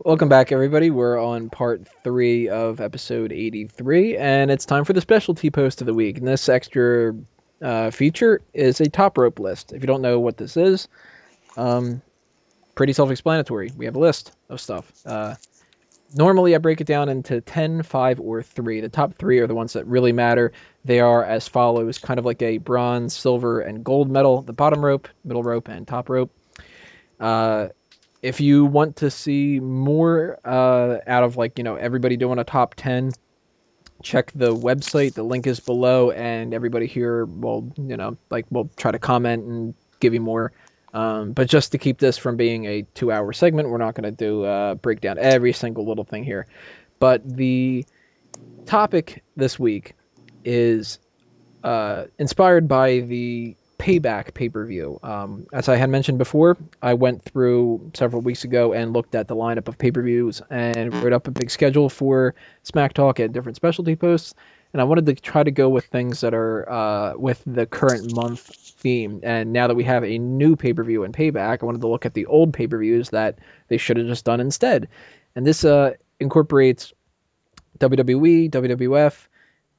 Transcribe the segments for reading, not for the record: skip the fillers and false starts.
Welcome back, everybody. We're on part 3 of episode 83, and it's time for the specialty post of the week. And this extra feature is a top rope list. If you don't know what this is, pretty self-explanatory. We have a list of stuff. Normally, I break it down into 10, 5, or 3. The top 3 are the ones that really matter. They are as follows, kind of like a bronze, silver, and gold medal. The bottom rope, middle rope, and top rope. If you want to see more out of everybody doing a top 10, check the website. The link is below, and everybody here will we'll try to comment and give you more. But just to keep this from being a 2-hour segment, we're not going to do break down every single little thing here. But the topic this week is inspired by the Payback pay-per-view. As I had mentioned before, I went through several weeks ago and looked at the lineup of pay-per-views and wrote up a big schedule for Smack Talk and different specialty posts. And I wanted to try to go with things that are with the current month theme. And now that we have a new pay-per-view and Payback, I wanted to look at the old pay-per-views that they should have just done instead. And this incorporates WWE, WWF,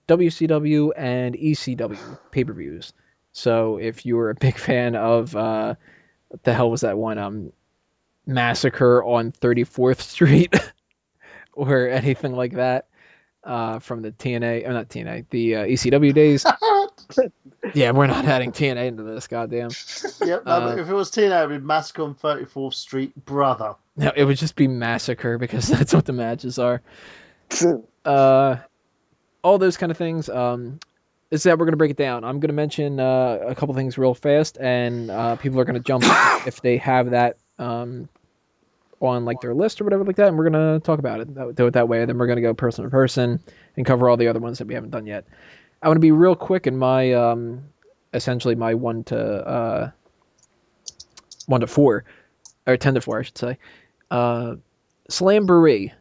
WCW, and ECW pay-per-views. So if you're a big fan of what the hell was that one, Massacre on 34th Street or anything like that from the TNA, or not TNA, the ECW days. Yeah, we're not adding TNA into this, goddamn. Yep, no, if it was TNA, it would be Massacre on 34th Street, brother. No, it would just be Massacre because that's what the matches are. All those kind of things. Is that we're going to break it down. I'm going to mention a couple things real fast, and people are going to jump if they have that on like their list or whatever like that, and we're going to talk about it. Do it that way. Then we're going to go person to person and cover all the other ones that we haven't done yet. I want to be real quick in my essentially my 1 to 4 or 10 to 4, I should say. Slamboree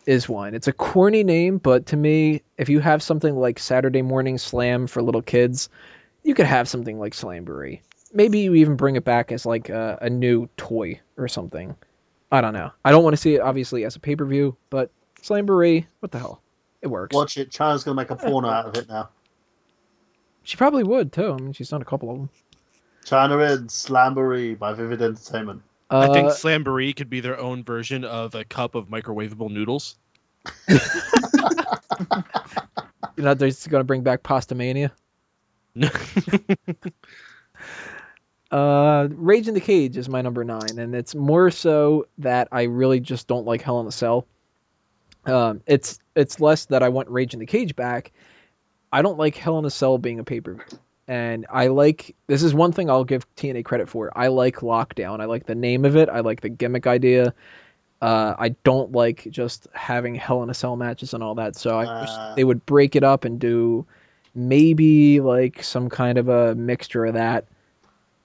is one. It's a corny name, but to me, if you have something like Saturday Morning Slam for little kids, you could have something like Slamboree. Maybe you even bring it back as like a new toy or something. I don't know. I don't want to see it obviously as a pay-per-view, but Slamboree, what the hell? It works. Watch it. China's going to make a porno out of it now. She probably would too. I mean, she's done a couple of them. China in Slamboree by Vivid Entertainment. I think Slamboree could be their own version of a cup of microwavable noodles. You're not just going to bring back Pasta Mania? Rage in the Cage is my number 9, and it's more so that I really just don't like Hell in a Cell. It's less that I want Rage in the Cage back. I don't like Hell in a Cell being a pay-per-view. And this is one thing I'll give TNA credit for. I like Lockdown. I like the name of it. I like the gimmick idea. I don't like just having Hell in a Cell matches and all that. So I wish they would break it up and do maybe like some kind of a mixture of that.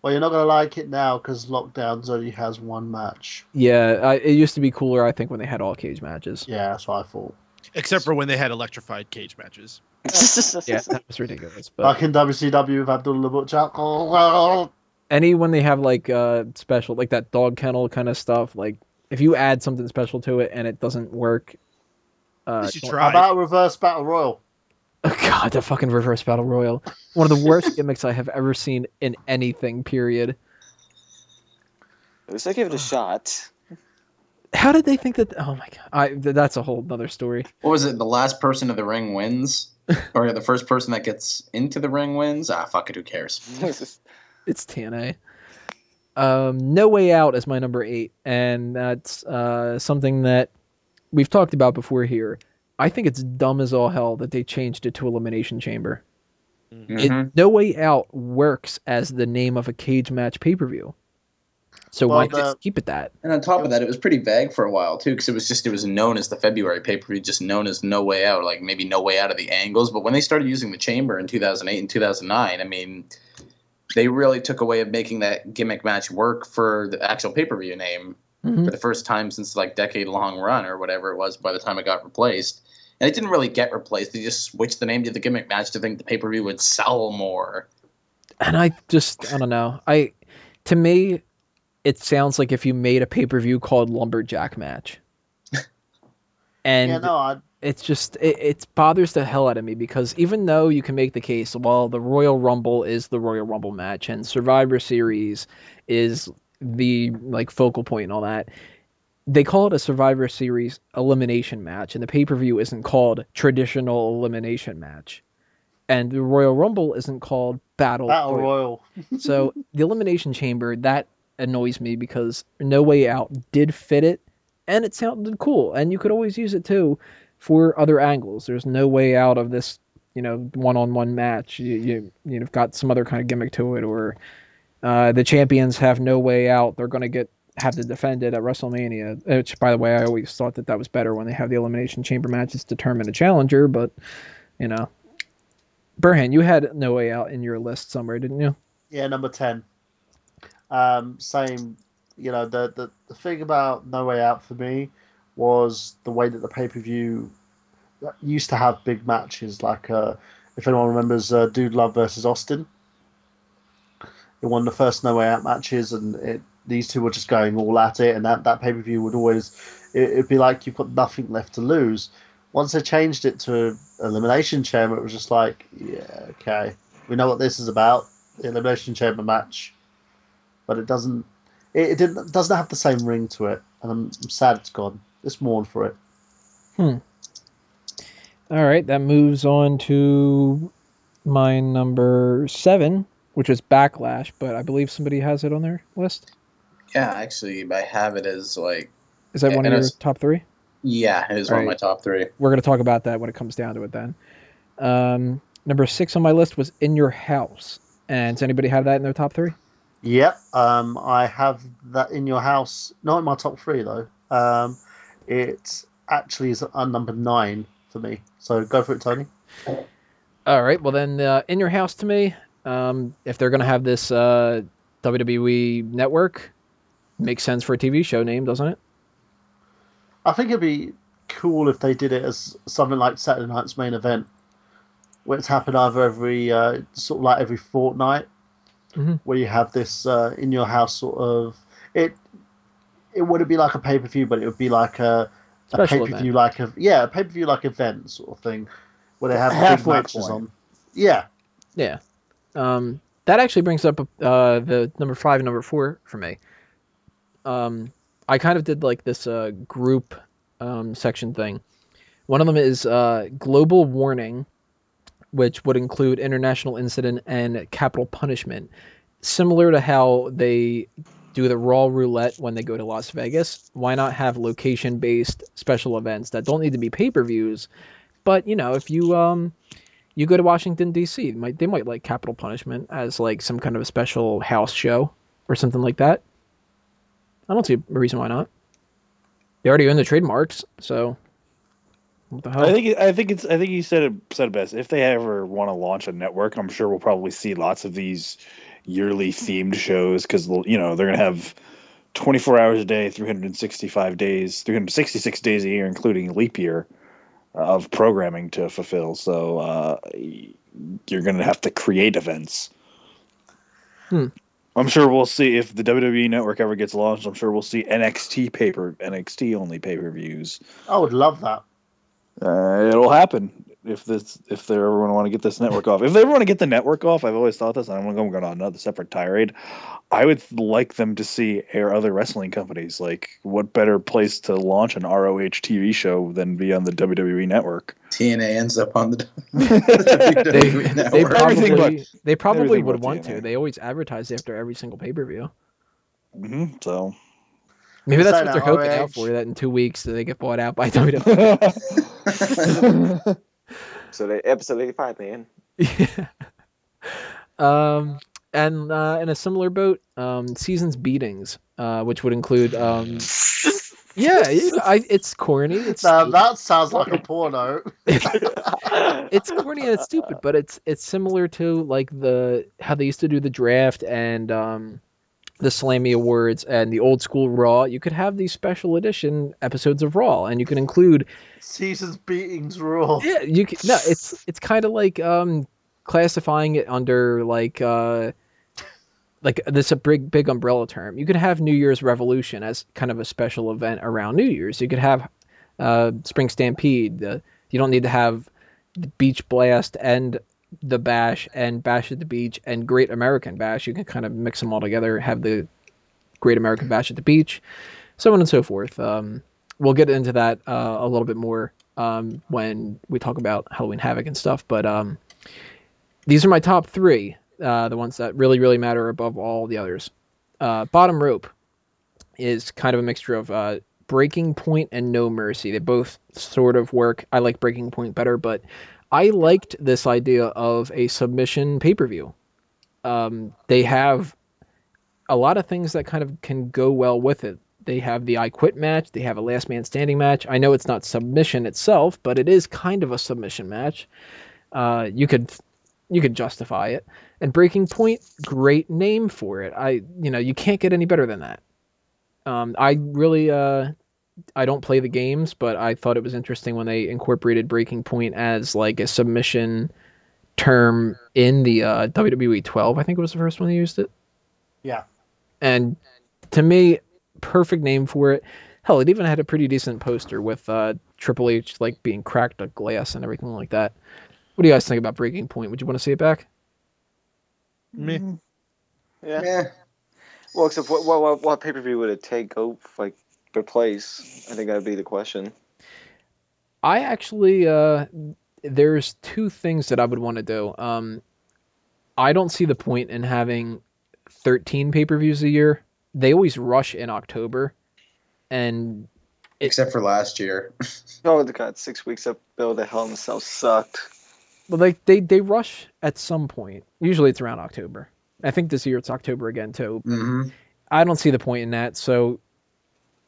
Well, you're not going to like it now because Lockdowns only has one match. Yeah, it used to be cooler, I think, when they had all cage matches. Yeah, that's what I thought. Except for when they had electrified cage matches. Yeah, that was ridiculous. But like in WCW with Abdullah the Butcher. Any when they have like special, like that dog kennel kind of stuff, like if you add something special to it and it doesn't work, you should How try. about Reverse Battle Royal? Oh god, the fucking Reverse Battle Royal. One of the worst gimmicks I have ever seen in anything, period. At least I give it a shot. How did they think that? Oh my god, that's a whole other story. What was it? The last person to the ring wins? Or the first person that gets into the ring wins? Ah, fuck it, who cares? It's TNA. No Way Out is my number 8, and that's something that we've talked about before here. I think it's dumb as all hell that they changed it to Elimination Chamber. Mm-hmm. No Way Out works as the name of a cage match pay-per-view. So why just keep it that? And on top of that, it was pretty vague for a while, too, because it was known as the February pay-per-view, just known as No Way Out, like maybe No Way Out of the Angles. But when they started using the Chamber in 2008 and 2009, I mean, they really took a way of making that gimmick match work for the actual pay-per-view name for the first time since, like, decade-long run or whatever it was by the time it got replaced. And it didn't really get replaced. They just switched the name to the gimmick match to think the pay-per-view would sell more. And I don't know. To me, it sounds like if you made a pay-per-view called Lumberjack Match. And Yeah, no, it's just it bothers the hell out of me because even though you can make the case, well, the Royal Rumble is the Royal Rumble match and Survivor Series is the like focal point and all that, they call it a Survivor Series elimination match, and the pay-per-view isn't called traditional elimination match, and the Royal Rumble isn't called Battle Royal. So the Elimination Chamber, that annoys me because No Way Out did fit it, and it sounded cool, and you could always use it too for other angles. There's no way out of this, one-on-one match. You've got some other kind of gimmick to it, or the champions have no way out. They're going to have to defend it at WrestleMania, which, by the way, I always thought that was better when they have the Elimination Chamber matches to determine a challenger, but, Burhan, you had No Way Out in your list somewhere, didn't you? Yeah, number 10. Same, the thing about No Way Out for me was the way that the pay-per-view used to have big matches, like, if anyone remembers Dude Love versus Austin. It won the first No Way Out matches, and these two were just going all at it, and that pay-per-view would always, it'd be like you've got nothing left to lose. Once they changed it to Elimination Chamber, it was just like, yeah, okay, we know what this is about, the Elimination Chamber match, but it doesn't have the same ring to it, and I'm sad it's gone. Just mourn for it. All right, that moves on to my number 7, which is Backlash, but I believe somebody has it on their list. Yeah, actually, I have it as like. Is that one of your top 3? Yeah, it is one of my top 3. We're going to talk about that when it comes down to it then. Number 6 on my list was In Your House. And does anybody have that in their top 3? Yep. I have that In Your House. Not in my top 3, though. It actually is number 9 for me. So go for it, Tony. All right. Well, then In Your House to me, if they're going to have this WWE network, makes sense for a TV show name, doesn't it? I think it'd be cool if they did it as something like Saturday Night's Main Event, where it's happened either every fortnight, where you have this In Your House sort of. It wouldn't be like a pay-per-view, but it would be like a pay-per-view a pay-per-view like event sort of thing, where they have big matches on. Yeah. Yeah. That actually brings up the number 5 and number 4 for me. I kind of did like this group section thing. One of them is Global Warning, which would include International Incident and Capital Punishment. Similar to how they do the Raw Roulette when they go to Las Vegas, why not have location-based special events that don't need to be pay-per-views? But, if you go to Washington, D.C., they might like Capital Punishment as like some kind of a special house show or something like that. I don't see a reason why not. They already own the trademarks, so what the hell? I think you said it best. If they ever want to launch a network, I'm sure we'll probably see lots of these yearly themed shows because they're gonna have 24 hours a day, 365 days, 366 days a year, including leap year, of programming to fulfill. So you're gonna have to create events. I'm sure we'll see if the WWE Network ever gets launched. I'm sure we'll see NXT only pay-per-views. I would love that. It'll happen if they ever want to get this network off. If they ever want to get the network off, I've always thought this, and I'm going to go on another separate tirade. I would like them to see other wrestling companies. Like, what better place to launch an ROH TV show than be on the WWE Network? TNA ends up on the WWE Network. They probably would want to. They always advertise after every single pay-per-view. So maybe that's what they're hoping out for, that in 2 weeks they get bought out by WWE. So they episode 85, man. Yeah. And in a similar boat, Seasons Beatings, which would include it's corny. That sounds like a porno. It's corny and it's stupid, but it's similar to like how they used to do the draft and the Slammy Awards and the old school Raw. You could have these special edition episodes of Raw, and you can include Seasons Beatings Raw. Yeah, you can. No, it's kind of like classifying it under like this a big umbrella term. You could have New Year's Revolution as kind of a special event around New Year's. You could have Spring Stampede. You don't need to have the Beach Blast and the Bash and Bash at the Beach and Great American Bash. You can kind of mix them all together, have the Great American Bash at the Beach, so on and so forth. We'll get into that a little bit more when we talk about Halloween Havoc and stuff, but these are my top 3, the ones that really, really matter above all the others. Bottom Rope is kind of a mixture of Breaking Point and No Mercy. They both sort of work. I like Breaking Point better, but I liked this idea of a submission pay-per-view. They have a lot of things that kind of can go well with it. They have the I Quit match. They have a Last Man Standing match. I know it's not submission itself, but it is kind of a submission match. You could justify it. And Breaking Point, great name for it. You can't get any better than that. I really I don't play the games, but I thought it was interesting when they incorporated Breaking Point as like a submission term in the WWE 12. I think it was the first one they used it. Yeah. And to me, perfect name for it. Hell, it even had a pretty decent poster with Triple H like being cracked a glass and everything like that. What do you guys think about Breaking Point? Would you want to see it back? Me. Yeah. Well, except what pay-per-view would it take replace? I think that'd be the question. I actually, there's 2 things that I would want to do. I don't see the point in having 13 pay-per-views a year. They always rush in October, and Except for last year. Oh, God, 6 weeks up, Bill, the Hell in a Cell sucked. well, they rush at some point. Usually it's around October. I think this year it's October again too. Mm-hmm. I don't see the point in that. So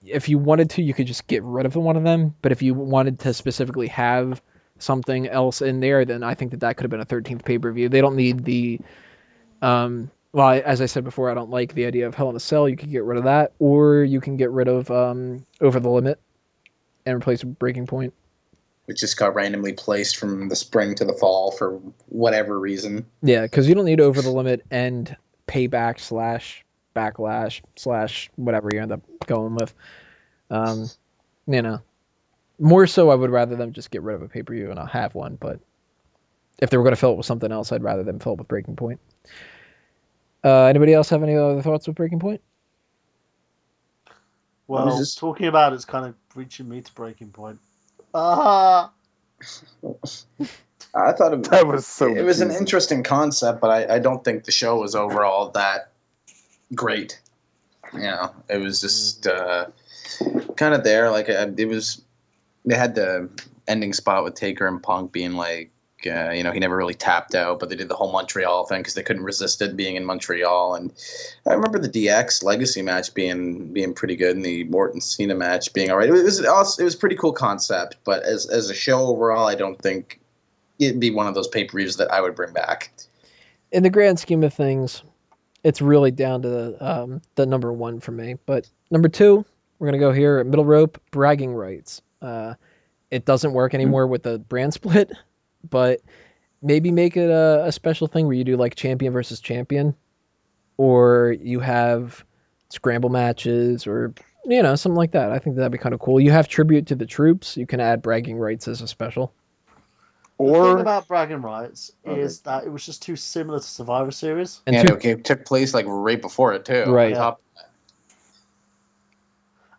if you wanted to, you could just get rid of one of them. But if you wanted to specifically have something else in there, then I think that could have been a 13th pay-per-view. They don't need the as I said before, I don't like the idea of Hell in a Cell. You could get rid of that, or you can get rid of Over the Limit and replace it with Breaking Point. Which just got randomly placed from the spring to the fall for whatever reason. Yeah, because you don't need Over the Limit and Payback / Backlash / whatever you end up going with. More so I would rather them just get rid of a pay-per-view and I'll have one, but if they were going to fill it with something else, I'd rather them fill it with Breaking Point. Anybody else have any other thoughts with Breaking Point? Well, talking about it's kind of reaching me to Breaking Point. I thought That was so it was an confusing. interesting concept, but I don't think the show was overall that great. It was just kind of there. Like they had the ending spot with Taker and Punk being like, he never really tapped out, but they did the whole Montreal thing because they couldn't resist it being in Montreal. And I remember the DX Legacy match being pretty good, and the Morton Cena match being all right. It was pretty cool concept, but as a show overall, I don't think it'd be one of those pay-per-views that I would bring back. In the grand scheme of things, it's really down to the number 1 for me. But number 2, we're gonna go here. Middle Rope, Bragging Rights. It doesn't work anymore with the brand split. But maybe make it a special thing where you do like champion versus champion, or you have scramble matches, or something like that. I think that'd be kind of cool. You have tribute to the troops. You can add Bragging Rights as a special. The thing about Bragging Rights is that it was just too similar to Survivor Series. And it took place like right before it too. Right.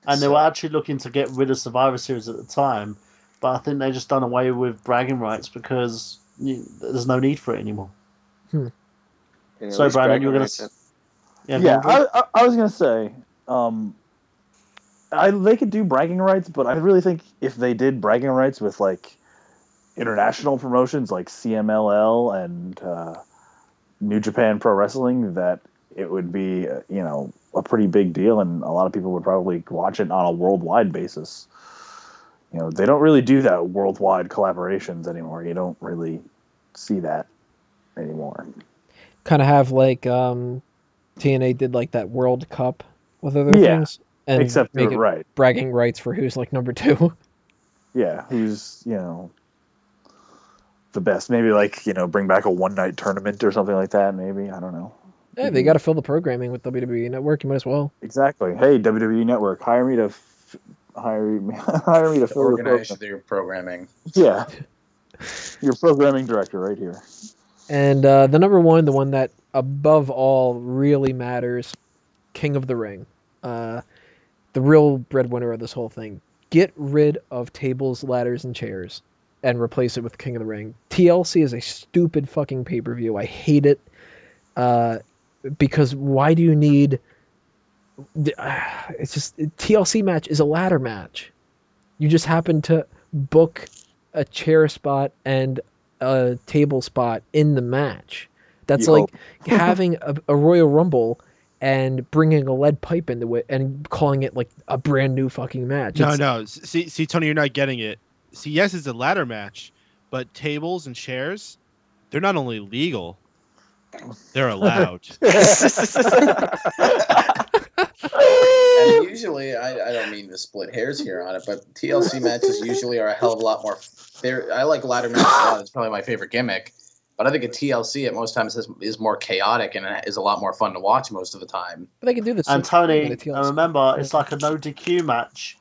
And they were actually looking to get rid of Survivor Series at the time, but I think they just done away with Bragging Rights because there's no need for it anymore. So, Brandon, you were going to... I was going to say, they could do Bragging Rights, but I really think if they did Bragging Rights with, like, international promotions like CMLL and New Japan Pro Wrestling, that it would be, a pretty big deal, and a lot of people would probably watch it on a worldwide basis. They don't really do that worldwide collaborations anymore. You don't really see that anymore. Kind of have like TNA did like that World Cup with other things, and except make it right. Bragging Rights for who's like number 2. Yeah, who's the best? Maybe like bring back a one-night tournament or something like that. Maybe, I don't know. Yeah, they got to fill the programming with WWE Network. You might as well. Exactly. Hey, WWE Network, hire me to hire me to fill your Organize program. their programming. Yeah, your programming director right here. And the number one, the one that above all really matters, King of the Ring. The real breadwinner of this whole thing. Get rid of tables, ladders, and chairs and replace it with King of the Ring. TLC is a stupid fucking pay-per-view. I hate it. Because why do you need... it's just... TLC match is a ladder match. You just happen to book a chair spot and a table spot in the match. That's like having a Royal Rumble and bringing a lead pipe into it and calling it like a brand new fucking match. No. See, Tony, you're not getting it. See, yes, it's a ladder match, but tables and chairs, they're not only legal, they're allowed. And usually, I don't mean to split hairs here on it, but TLC matches usually are a hell of a lot more. I like ladder matches a lot. It's probably my favorite gimmick. But I think a TLC at most times is more chaotic and is a lot more fun to watch most of the time. But they can do this. And Tony, I remember, it's like a no DQ match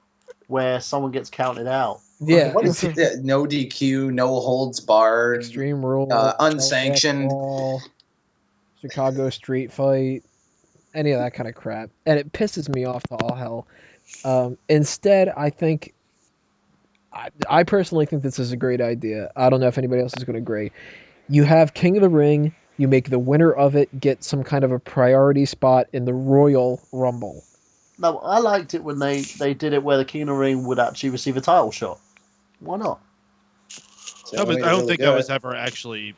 where someone gets counted out. Yeah. What is it? No DQ, no holds barred, Extreme Rule, unsanctioned, ball, Chicago Street Fight, any of that kind of crap, and it pisses me off to all hell. Instead, I think, I personally think this is a great idea. I don't know if anybody else is going to agree. You have King of the Ring. You make the winner of it get some kind of a priority spot in the Royal Rumble. No, I liked it when they did it where the King of the Ring would actually receive a title shot. Why not? No, but I don't think that was ever actually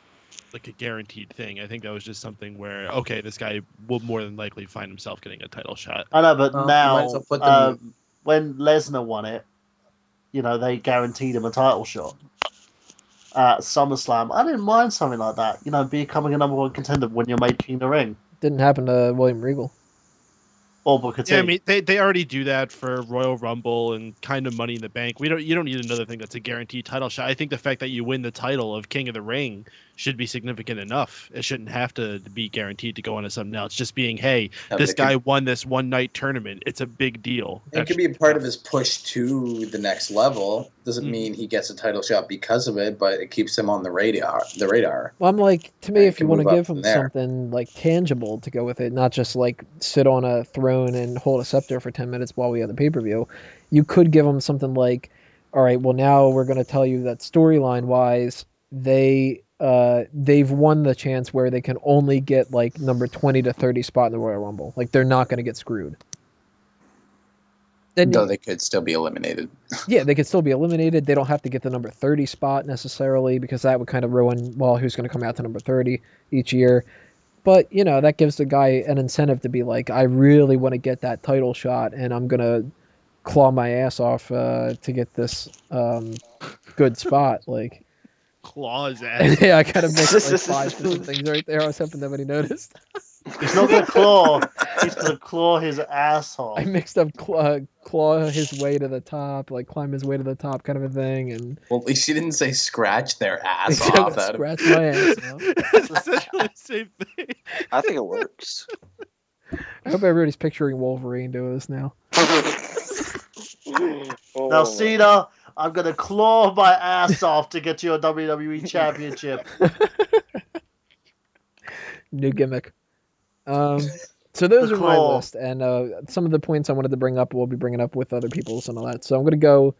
like a guaranteed thing. I think that was just something where, okay, this guy will more than likely find himself getting a title shot. I know, but now, well when Lesnar won it, they guaranteed him a title shot at SummerSlam. I didn't mind something like that. Becoming a number one contender when you're made King of the Ring. Didn't happen to William Regal. Or Booker T. Yeah, I mean, they already do that for Royal Rumble and kind of Money in the Bank. You don't need another thing that's a guaranteed title shot. I think the fact that you win the title of King of the Ring should be significant enough. It shouldn't have to be guaranteed to go on to something else. Just being, hey, this guy won this one night tournament. It's a big deal. It could be a part of his push to the next level. Doesn't mean he gets a title shot because of it, but it keeps him on the radar. Well, I'm like, to me, if you want to give him there. something like tangible to go with it, not just like sit on a throne and hold a scepter for 10 minutes while we have the pay-per-view, you could give him something like, all right, well, now we're going to tell you that storyline wise, they've won the chance where they can only get like number 20 to 30 spot in the Royal Rumble. Like, they're not going to get screwed. Though they could still be eliminated. Yeah, they could still be eliminated. They don't have to get the number 30 spot necessarily, because that would kind of ruin, well, who's going to come out to number 30 each year. But, that gives the guy an incentive to be like, I really want to get that title shot, and I'm going to claw my ass off to get this good spot. Like, claw his ass. Yeah, I kind of mixed like 5 different things right there. I was hoping nobody noticed. He's not going to claw. He's going to claw his asshole. I mixed up claw his way to the top, like climb his way to the top kind of a thing. And well, at least she didn't say scratch their ass yeah, off. Scratch my ass off. It's essentially the same thing. I think it works. I hope everybody's picturing Wolverine doing this now. Now, Cena, I'm going to claw my ass off to get you a WWE Championship. New gimmick. So those are my list, and some of the points I wanted to bring up we'll be bringing up with other people's and all that. So I'm going to go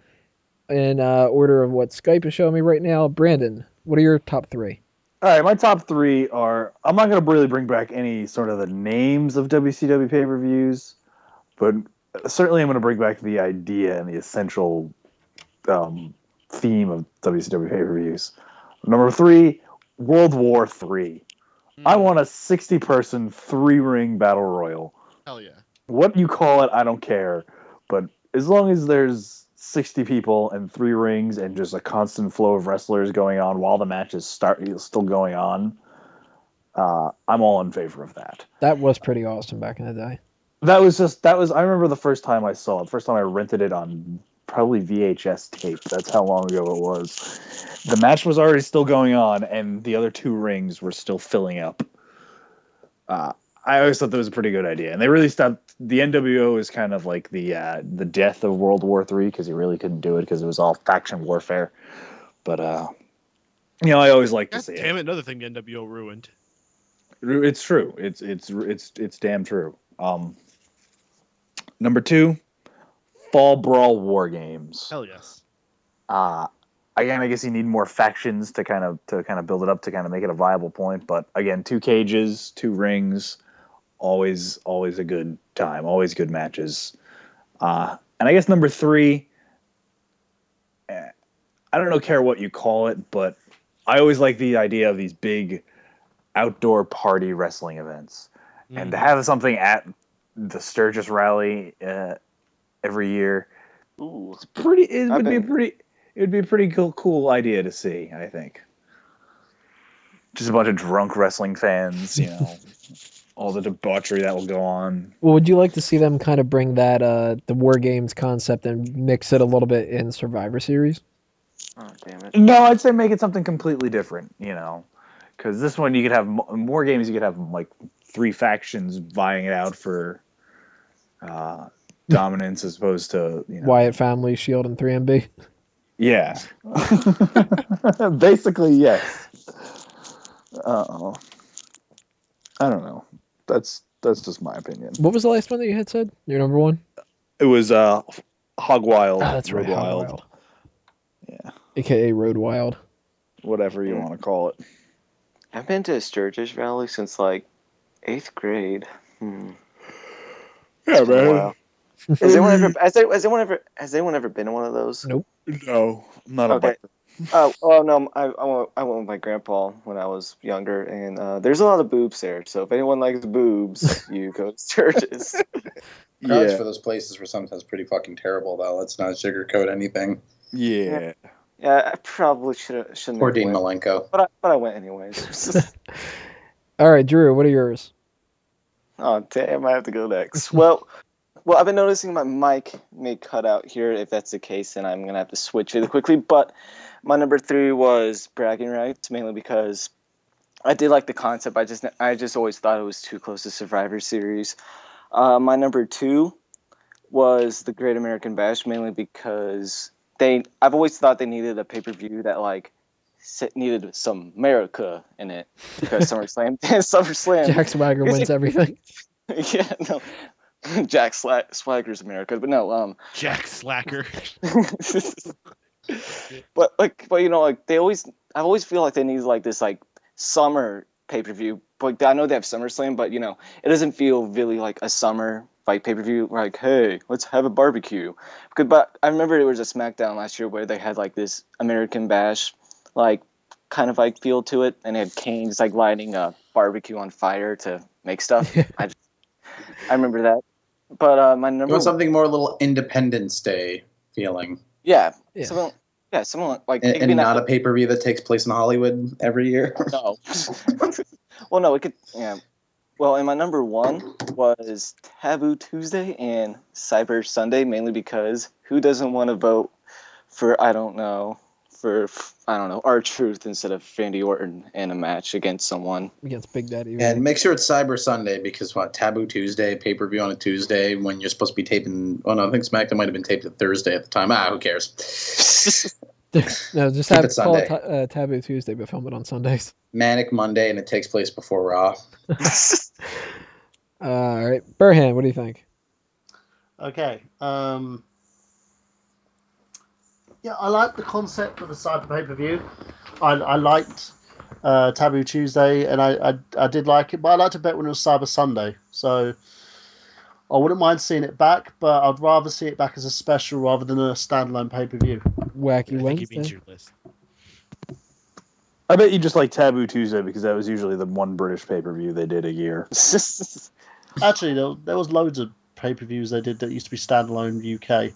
in order of what Skype is showing me right now. Brandon, what are your top 3? All right, my top 3 are... I'm not going to really bring back any sort of the names of WCW pay-per-views, but certainly I'm going to bring back the idea and the essential theme of WCW pay-per-views. Number 3, World War III. I want a 60-person 3-ring battle royal. Hell yeah. What you call it, I don't care. But as long as there's 60 people and 3 rings and just a constant flow of wrestlers going on while the match is still going on, I'm all in favor of that. That was pretty awesome back in the day. I remember the first time I saw it. The first time I rented it on probably VHS tape. That's how long ago it was. The match was already still going on, and the other 2 rings were still filling up. I always thought that was a pretty good idea, and they really stopped. The NWO is kind of like the death of World War III because you really couldn't do it because it was all faction warfare. But I always like to God see damn it. it! Another thing the NWO ruined. It's true. It's damn true. Number 2, Fall Brawl War Games. Hell yes. Again, I guess you need more factions to kind of build it up to kind of make it a viable point. But again, 2 cages, 2 rings, always a good time, always good matches. And I guess number 3, I don't care what you call it, but I always like the idea of these big outdoor party wrestling events, and to have something at the Sturgis Rally every year. Ooh. It would be a pretty cool idea to see, I think. Just a bunch of drunk wrestling fans, all the debauchery that will go on. Well, would you like to see them kind of bring that the War Games concept and mix it a little bit in Survivor Series? Oh, damn it. No, I'd say make it something completely different, because this one you could have War Games. You could have like 3 factions vying it out for dominance as opposed to Wyatt Family, Shield, and 3MB. Yeah. Basically, yes. I don't know. That's just my opinion. What was the last one that you had said? Your number 1? It was Hog Wild. That's right, Road Hog Wild. Yeah. AKA Road Wild. Whatever you want to call it. I've been to a Sturgis Rally since like 8th grade. Yeah, man. Wow. Has anyone ever been to one of those? Nope. No, I'm not Okay. a Oh no, I went with my grandpa when I was younger, and there's a lot of boobs there. So if anyone likes boobs, you go to Sturgis. Crowds Yeah. for those places were sometimes pretty fucking terrible, though. Let's not sugarcoat anything. Yeah. Yeah, I probably shouldn't Poor have Dean went, Malenko. but I went anyways. All right, Drew, what are yours? Oh damn, I have to go next. Well, I've been noticing my mic may cut out here. If that's the case, then I'm gonna have to switch really quickly. But my number 3 was bragging rights, mainly because I did like the concept. I just always thought it was too close to Survivor Series. My number 2 was the Great American Bash, mainly because I've always thought they needed a pay-per-view that like needed some America in it, because SummerSlam. Jack Swagger wins everything. Yeah, no. Jack Swagger's America, but no, Jack Slacker. but I always feel like they need like this like summer pay-per-view. Like I know they have SummerSlam, but it doesn't feel really like a summer like pay-per-view. Like, hey, let's have a barbecue. But I remember there was a SmackDown last year where they had like this American Bash, like kind of like feel to it, and they had Kane's like lighting a barbecue on fire to make stuff. I remember that. But my number You want something more a little Independence Day feeling. yeah, Yeah. someone like And not a pay-per-view that takes place in Hollywood every year. No. Well, no, it could. Yeah. Well, and my number 1 was Taboo Tuesday and Cyber Sunday, mainly because who doesn't want to vote for R-Truth instead of Randy Orton in a match against someone? Against Big Daddy. And make sure it's Cyber Sunday, because Taboo Tuesday, pay-per-view on a Tuesday when you're supposed to be taping. Oh no, I think SmackDown might have been taped at Thursday at the time. Who cares? No, just Keep have it call it Sunday. Taboo Tuesday, but film it on Sundays. Manic Monday, and it takes place before Raw. All right, Burhan, what do you think? Okay. Yeah, I like the concept of the Cyber pay-per-view. I liked Taboo Tuesday, and I did like it, but I liked it better when it was Cyber Sunday. So I wouldn't mind seeing it back, but I'd rather see it back as a special rather than a standalone pay-per-view. Wacky I think he means Wednesday. your list. I bet you just like Taboo Tuesday because that was usually the one British pay-per-view they did a year. Actually, there was loads of pay-per-views they did that used to be standalone UK.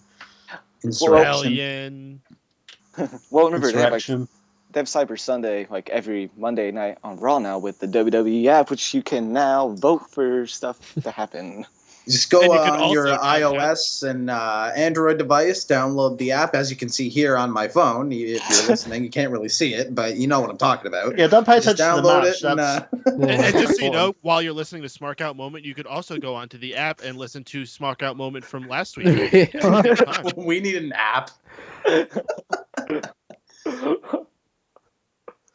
Insurrection. Rebellion. Well, remember they have Insurrection. Cyber Sunday like every Monday night on Raw now with the WWF, which you can now vote for stuff to happen. Just go And you can on your also iOS and Android device, download the app. As you can see here on my phone, if you're listening, you can't really see it, but you know what I'm talking about. Yeah, don't pay Just attention to the download match. it and, And just so you know, while you're listening to Smark Out Moment, you could also go onto the app and listen to Smark Out Moment from last week. we need an app.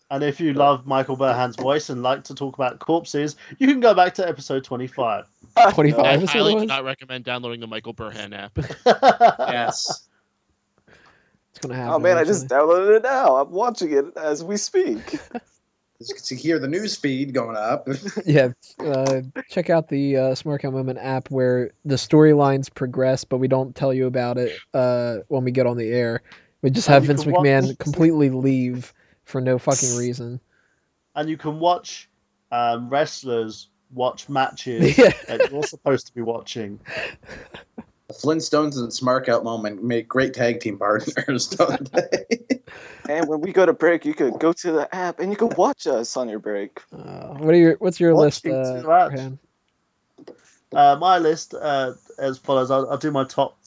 And if you love Michael Burhan's voice and like to talk about corpses, you can go back to episode 25. 25 I is what highly it do was? not recommend downloading the Michael Burhan app. Yes. It's gonna happen. Oh man, I eventually. just downloaded it now. I'm watching it as we speak. As you can see here, the news feed going up. Yeah, check out the Smark Out Moment app where the storylines progress, but we don't tell you about it when we get on the air. We just have you Vince can watch- McMahon completely leave for no fucking reason. And you can watch wrestlers watch matches Yeah. that you're supposed to be watching. The Flintstones and Smark Out Moment make great tag team partners, don't they? And when we go to break, you could go to the app and you could watch us on your break. What's your list, Watching too much. Burhan? My list as follows. I'll do my top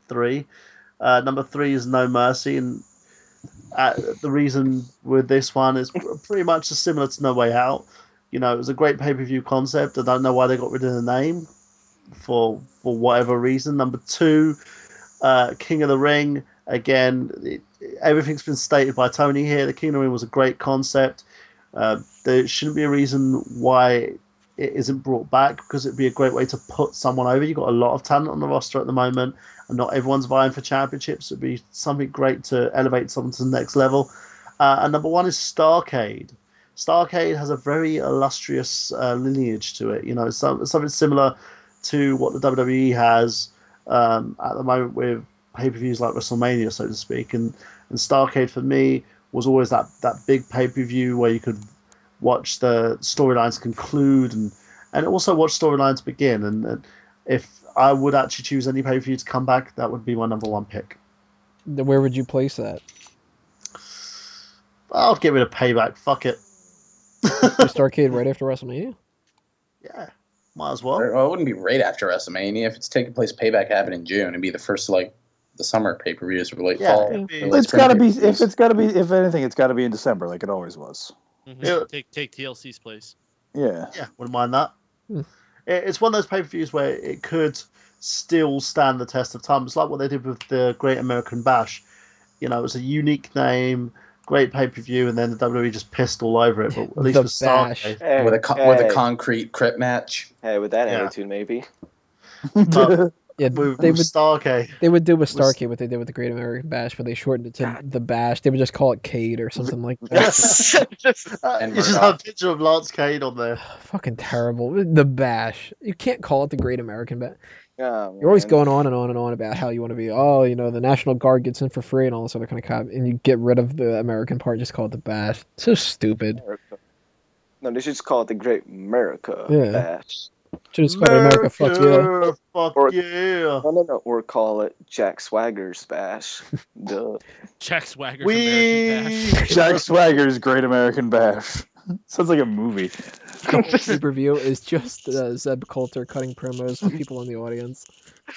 3. Number 3 is No Mercy, and the reason with this one is pretty much similar to No Way Out. You know, it was a great pay-per-view concept. I don't know why they got rid of the name for whatever reason. Number 2, King of the Ring. Again, everything's been stated by Tony here. The King of the Ring was a great concept. There shouldn't be a reason why it isn't brought back, because it'd be a great way to put someone over. You've got a lot of talent on the roster at the moment, and not everyone's vying for championships. It'd be something great to elevate someone to the next level. And number 1 is Starrcade. Starrcade has a very illustrious lineage to it. You know, something similar to what the WWE has at the moment with pay-per-views like WrestleMania, so to speak. And Starrcade for me was always that big pay-per-view where you could watch the storylines conclude and also watch storylines begin. And if I would actually choose any pay-per-view to come back, that would be my number 1 pick. Where would you place that? I'll get rid of Payback. Fuck it. Starrcade right after WrestleMania? Yeah, might as well. Well, it wouldn't be right after WrestleMania. If it's taking place, Payback happened in June. It'd be the first, like, the summer pay-per-views or late fall. it'd be- or late It's spring got to be pay-per-views. if anything, it's got to be in December, like it always was. Yeah. Take TLC's place. Yeah. Yeah, wouldn't mind that. Hmm. It's one of those pay-per-views where it could still stand the test of time. It's like what they did with the Great American Bash. You know, it was a unique name, great pay-per-view, and then the WWE just pissed all over it. But at least The with Bash. Starrcade, Hey, With a concrete crip match. hey, with that Yeah. attitude, maybe. but Yeah, with they would Starrcade, they would do with was- Starrcade what they did with the Great American Bash, but they shortened it to the Bash. They would just call it Cade or something like that. And you just Murdoch. have a picture of Lance Cade on there. Fucking terrible. The Bash. You can't call it the Great American Bash. Oh, You're always man. going on and on and on about how you want to be, the National Guard gets in for free and all this other kind of crap, and you get rid of the American part, just call it the Bash. So stupid. America. No, they should just call it the Great America Yeah. Bash. Should just call it America, fuck yeah. Fuck Or- yeah. No, or call it Jack Swagger's Bash. Duh. Jack Swagger's We American Bash. Jack Swagger's Great American Bash. Sounds like a movie. Pay-per-view is just Zeb Coulter cutting promos for people in the audience.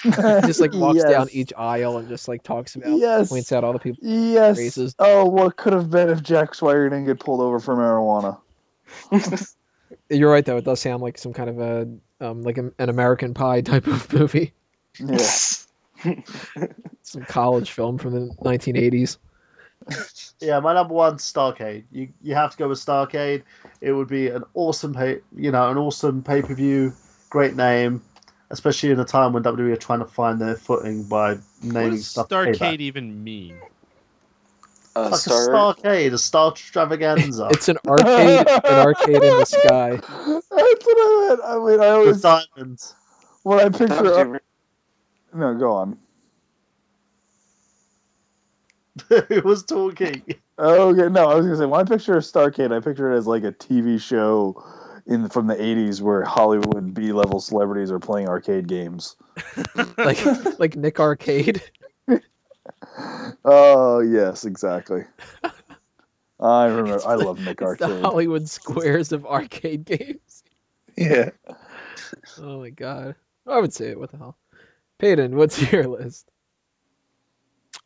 He just like walks Yes. down each aisle and just like talks about, Yes. points out all the people. Yes. Racist. Oh, what could have been if Jack Swagger didn't get pulled over for marijuana? You're right though. It does sound like some kind of a like an American Pie type of movie, Yes. Mm-hmm. some college film from the 1980s. Yeah, my number 1, Starrcade. You have to go with Starrcade. It would be an awesome pay-per-view, great name, especially in a time when WWE are trying to find their footing by What naming does stuff. Starrcade Payback. even mean? Like a Starrcade, a Star Extravaganza It's an arcade in the sky. That's what I meant. I mean, I with always diamonds. when I picture. No, go on. Who was talking? Oh, okay. No, I was gonna say when I picture a Starrcade, I picture it as like a TV show from the '80s where Hollywood B-level celebrities are playing arcade games. like Nick Arcade. Oh yes, exactly. I remember. I love Nick It's the Arcade. Hollywood Squares of arcade games. Yeah. Oh my god. I would say it. What the hell? Peyton, what's your list?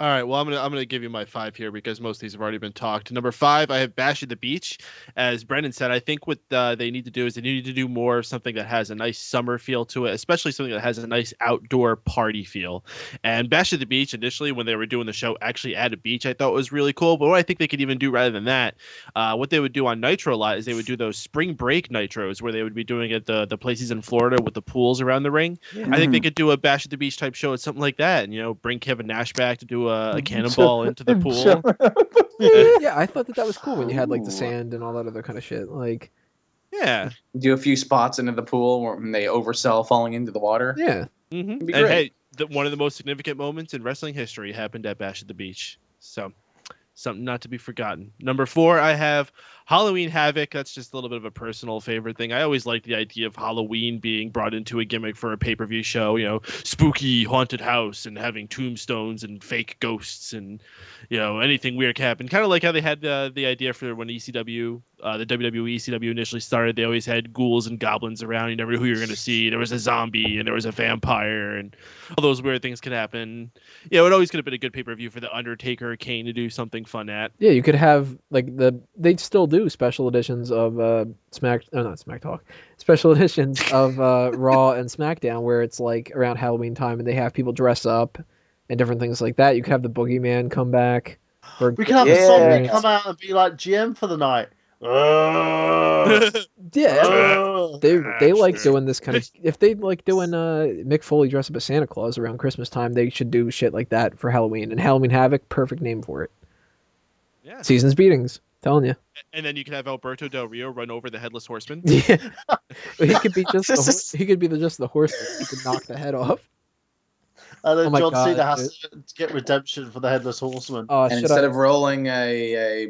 All right, well, I'm gonna give you my 5 here because most of these have already been talked. Number 5, I have Bash at the Beach. As Brendan said, I think what they need to do is they need to do more of something that has a nice summer feel to it, especially something that has a nice outdoor party feel. And Bash at the Beach initially, when they were doing the show, actually at a beach, I thought was really cool. But what I think they could even do rather than that, what they would do on Nitro a lot is they would do those spring break Nitros where they would be doing it the places in Florida with the pools around the ring. Yeah. I think they could do a Bash at the Beach type show at something like that, and bring Kevin Nash back to do a cannonball into the pool. Yeah, I thought that was cool when you had like the sand and all that other kind of shit. Like, Yeah. Do a few spots into the pool where they oversell falling into the water. yeah, Mm-hmm. And be great. hey, one of the most significant moments in wrestling history happened at Bash at the Beach. So, something not to be forgotten. Number 4, I have Halloween Havoc. That's just a little bit of a personal favorite thing. I always like the idea of Halloween being brought into a gimmick for a pay-per-view show. Spooky haunted house and having tombstones and fake ghosts and anything weird can happen. Kind of like how they had the idea for when ECW, the WWE ECW initially started. They always had ghouls and goblins around. You never knew who you were going to see. There was a zombie and there was a vampire and all those weird things could happen. It always could have been a good pay-per-view for the Undertaker or Kane to do something fun at. yeah. You could have like they still do special editions of not Smack Talk, special editions of Raw and SmackDown where it's like around Halloween time and they have people dress up and different things like that. You could have the Boogeyman come back. We can have a zombie come out and be like GM for the night. Yeah, they like doing this kind of. If they like doing Mick Foley dress up as Santa Claus around Christmas time, they should do shit like that for Halloween. And Halloween Havoc, perfect name for it. Yeah. Season's Beatings, telling you. And then you can have Alberto Del Rio run over the Headless Horseman. Yeah, he could be just he could be just the horseman. He could knock the head off. And then Oh my John God, Cena has to get redemption for the Headless Horseman. And instead of rolling a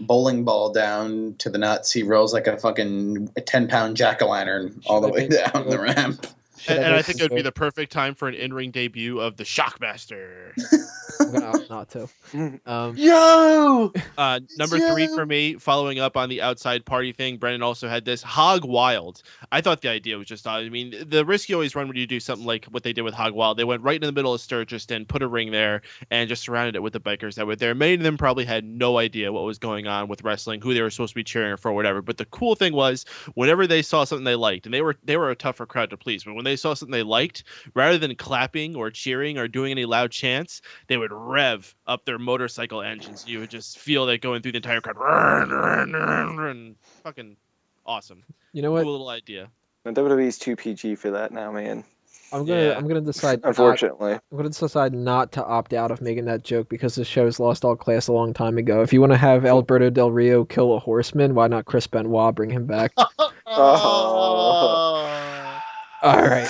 bowling ball down to the nuts, he rolls like a fucking 10-pound jack-o'-lantern all the way down the ramp. And I think it would be the perfect time for an in-ring debut of the Shockmaster. I'm gonna opt not to. Yo! Number 3 for me, following up on the outside party thing, Brendan also had this Hog Wild. I thought the idea was just odd. I mean, the risk you always run when you do something like what they did with Hog Wild, they went right in the middle of Sturgis and put a ring there and just surrounded it with the bikers that were there. Many of them probably had no idea what was going on with wrestling, who they were supposed to be cheering for, whatever. But the cool thing was, whenever they saw something they liked, and they were a tougher crowd to please, but when they saw something they liked, rather than clapping or cheering or doing any loud chants, they would rev up their motorcycle engines. You would just feel that going through the entire crowd. Fucking awesome. You know what? Cool little idea. And WWE's too PG for that now, man. I'm gonna decide. Unfortunately, I'm gonna decide not to opt out of making that joke because the show's lost all class a long time ago. If you want to have Alberto Del Rio kill a horseman, why not Chris Benoit bring him back? All right.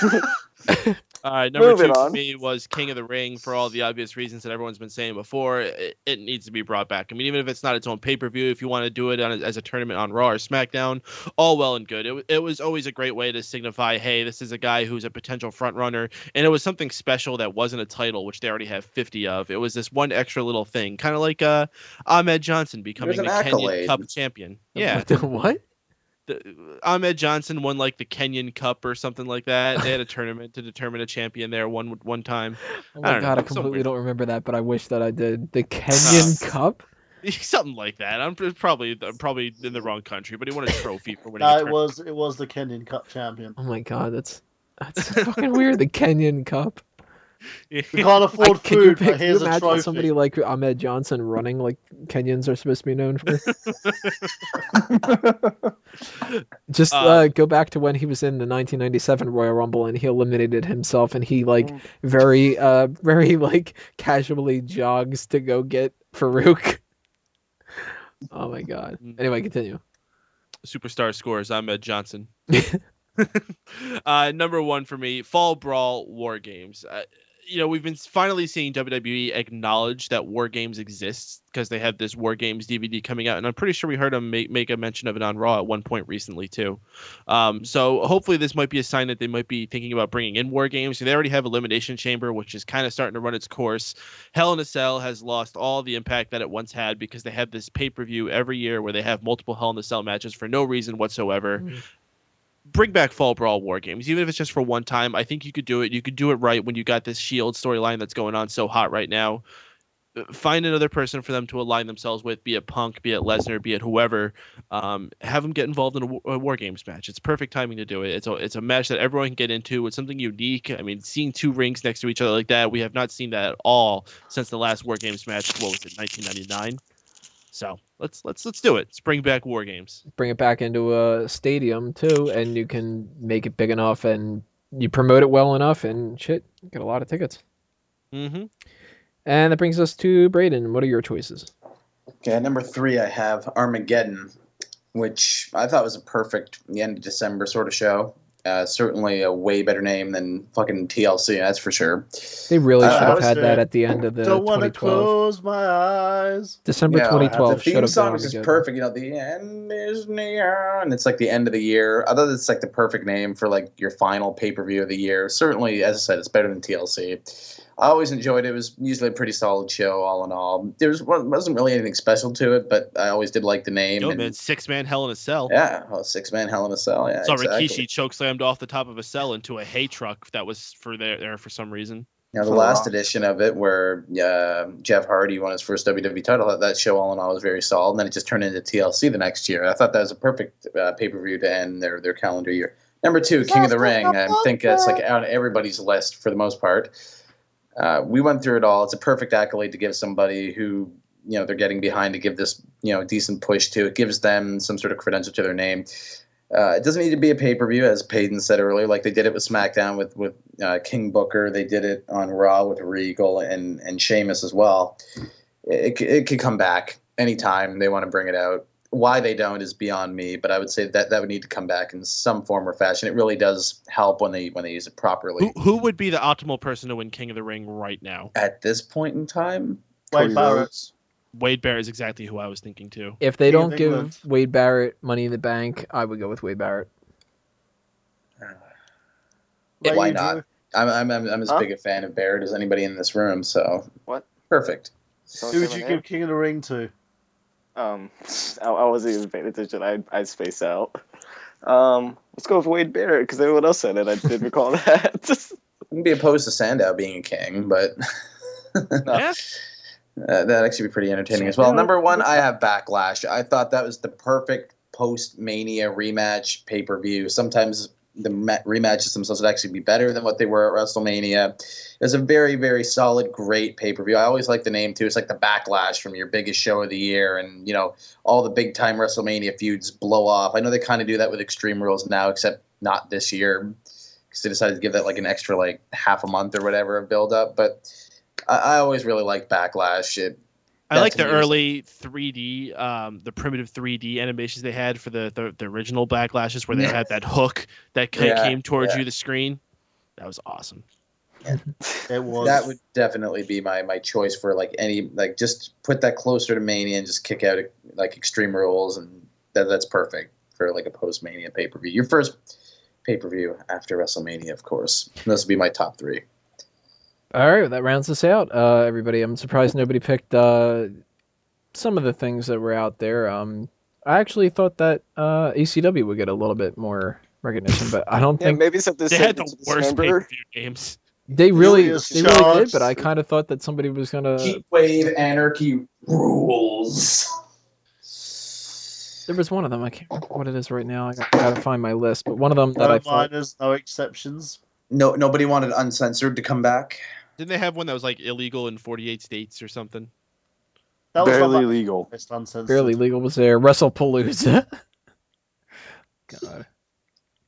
Number Moving 2 for on. me was King of the Ring for all the obvious reasons that everyone's been saying before. It needs to be brought back. I mean, even if it's not its own pay-per-view, if you want to do it as a tournament on Raw or SmackDown, all well and good. It was always a great way to signify, hey, this is a guy who's a potential front runner, and it was something special that wasn't a title, which they already have 50 of. It was this one extra little thing, kind of like Ahmed Johnson becoming the Kenyan Cup champion. Yeah. What? Ahmed Johnson won like the Kenyan Cup or something like that. They had a tournament to determine a champion there one time. Oh my God, I completely don't remember that, but I wish that I did. The Kenyan Cup? Something like that. I'm probably in the wrong country, but he won a trophy for winning. No, it was the Kenyan Cup champion. Oh my God, that's fucking weird. The Kenyan Cup. We can't afford food, but Can here's you a imagine trophy. somebody like Ahmed Johnson running like Kenyans are supposed to be known for? Just go back to when he was in the 1997 Royal Rumble and he eliminated himself and he very like casually jogs to go get Farouk. Oh my God. Anyway, continue. Superstar scores. Ahmed Johnson. Number 1 for me, Fall Brawl War Games. We've been finally seeing WWE acknowledge that War Games exists because they have this War Games DVD coming out, and I'm pretty sure we heard them make a mention of it on Raw at one point recently too. So hopefully this might be a sign that they might be thinking about bringing in War Games. They already have Elimination Chamber, which is kind of starting to run its course. Hell in a Cell has lost all the impact that it once had because they have this pay-per-view every year where they have multiple Hell in a Cell matches for no reason whatsoever. bring back Fall Brawl War Games, even if it's just for one time. I think you could do it. You could do it right when you got this Shield storyline that's going on so hot right now. Find another person for them to align themselves with, be it Punk, be it Lesnar, be it whoever. Have them get involved in a War Games match. It's perfect timing to do it. It's a match that everyone can get into. It's something unique. I mean, seeing two rings next to each other like that, we have not seen that at all since the last War Games match. What was it, 1999? So let's do it. Let's bring back War Games. Bring it back into a stadium too, and you can make it big enough, and you promote it well enough, and shit, get a lot of tickets. Mm-hmm. And that brings us to Braden. What are your choices? Okay, at number 3, I have Armageddon, which I thought was a perfect the end of December sort of show. Certainly a way better name than fucking TLC, that's for sure. They really should have was had that it. at the end of the Don't want to 2012. close my eyes. December Yeah, 2012 the should theme have song gone was just together. perfect. You know, the end is near, and it's like the end of the year. I thought it's like the perfect name for like your final pay-per-view of the year. Certainly, as I said, it's better than TLC. I always enjoyed it. It was usually a pretty solid show, all in all. Wasn't really anything special to it, but I always did like the name. Yo, and, man, 6-man Hell in a Cell. yeah, well, 6-man Hell in a Cell. Yeah, Saw exactly. Rikishi chokeslammed off the top of a cell into a hay truck that was for there for some reason. Now, the For last Rock. edition of it, where Jeff Hardy won his first WWE title, that show all in all was very solid. And then it just turned into TLC the next year. I thought that was a perfect pay-per-view to end their calendar year. Number 2, King of the Ring. I think that's like on everybody's list for the most part. We went through it all. It's a perfect accolade to give somebody who, you know, they're getting behind to give this, you know, decent push to. It gives them some sort of credential to their name. It doesn't need to be a pay-per-view, as Payton said earlier. Like they did it with SmackDown with King Booker. They did it on Raw with Regal and Sheamus as well. It could come back anytime they want to bring it out. Why they don't is beyond me, but I would say that would need to come back in some form or fashion. It really does help when they use it properly. Who would be the optimal person to win King of the Ring right now? At this point in time, Wade Cody Barrett. Rhodes. Wade Barrett is exactly who I was thinking too. If they King don't of give England. Wade Barrett Money in the Bank, I would go with Wade Barrett. Ray, why you not? do? I'm as Huh? big a fan of Barrett as anybody in this room, so What? perfect. Don't Who say would my you name. give King of the Ring to? I wasn't even paying attention. I spaced out. Let's go with Wade Barrett because everyone else said it. I did recall that. Wouldn't be opposed to Sandow being a king, but Yeah. that'd actually be pretty entertaining as well. Number 1, I have Backlash. I thought that was the perfect post-Mania rematch pay-per-view. Sometimes the rematches themselves would actually be better than what they were at WrestleMania. It was a very, very solid, great pay-per-view. I always like the name, too. It's like the backlash from your biggest show of the year, and, you know, all the big-time WrestleMania feuds blow off. I know they kind of do that with Extreme Rules now, except not this year, because they decided to give that, like, an extra, like, half a month or whatever of build-up. But I always really liked Backlash. I like That's the amazing. early 3D, the primitive 3D animations they had for the original Backlashes, where they had that hook that came towards you, the screen. That was awesome. It was. That would definitely be my choice for like any like just put that closer to Mania and just kick out like Extreme Rules, and that's perfect for like a post Mania pay per view. Your first pay per view after WrestleMania, of course. And those would be my top 3. All right, that rounds us out, everybody. I'm surprised nobody picked some of the things that were out there. I actually thought that ECW would get a little bit more recognition, but I don't Yeah, think maybe something. They had the to worst remember. pay-per-view games. they really Julius did. Charles. But I kind of thought that somebody was gonna. Heat Wave Anarchy rules. There was one of them. I can't remember what it is right now. I gotta find my list. But one of them that No I thought. minors, no exceptions. Nobody wanted Uncensored to come back. Didn't they have one that was like illegal in 48 states or something? That was Barely one of my legal. best uncensored. Barely Legal was there. WrestlePalooza. God.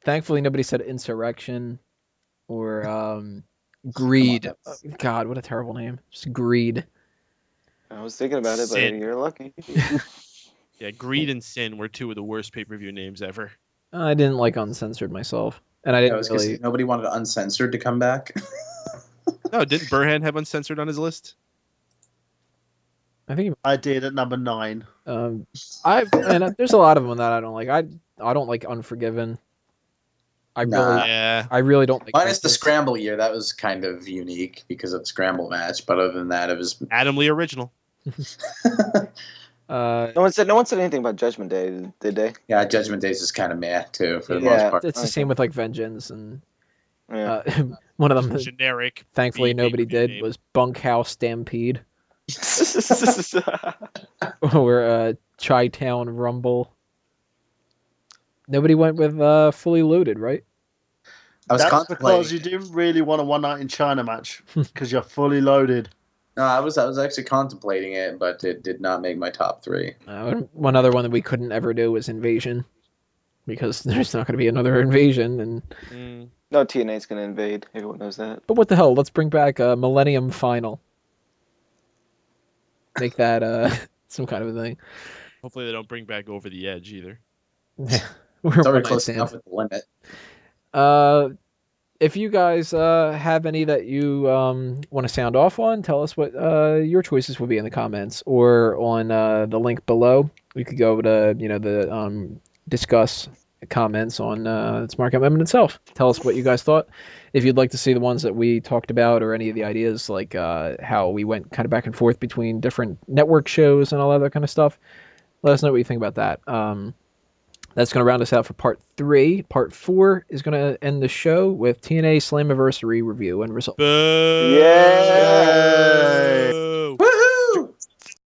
Thankfully, nobody said Insurrection or Greed. God, what a terrible name. Just Greed. I was thinking about it, but Sin. you're lucky. Yeah, Greed and Sin were 2 of the worst pay-per-view names ever. I didn't like Uncensored myself, and I I didn't was gonna say, really. nobody wanted Uncensored to come back. No, didn't Burhan have Uncensored on his list? I think I did at number 9. there's a lot of them that I don't like. I don't like Unforgiven. Nah. Yeah. I really don't like. Minus the Vengeance. Scramble year, that was kind of unique because of the Scramble match. But other than that, it was Adam Lee original. Uh, No one said anything about Judgment Day, did they? Yeah, Judgment Days is kind of meh too for the Yeah. most part. it's the same with like Vengeance and Yeah. one of them. that Generic. Thankfully, B nobody pay-per-view did name. was Bunkhouse Stampede or Chi-Town Rumble. Nobody went with Fully Loaded, right? I was That's contemplating. because you didn't really want a One Night in China match because you're fully loaded. No, I was actually contemplating it, but it did not make my top 3. One other one that we couldn't ever do was Invasion, because there's not going to be another Invasion. And No, TNA's gonna invade. Everyone knows that. but what the hell? Let's bring back a Millennium Final. Make that some kind of a thing. Hopefully they don't bring back Over the Edge either. We're It's already one-night close stand. enough with the limit. If you guys have any that you want to sound off on, tell us what your choices will be in the comments or on the link below. We could go to the discuss comments on Smark Amendment itself. Tell us what you guys thought. If you'd like to see the ones that we talked about or any of the ideas, like how we went kind of back and forth between different network shows and all that kind of stuff, let us know what you think about that. That's going to round us out for part 3. Part 4 is going to end the show with TNA Slammiversary review and results. Boo! Yeah.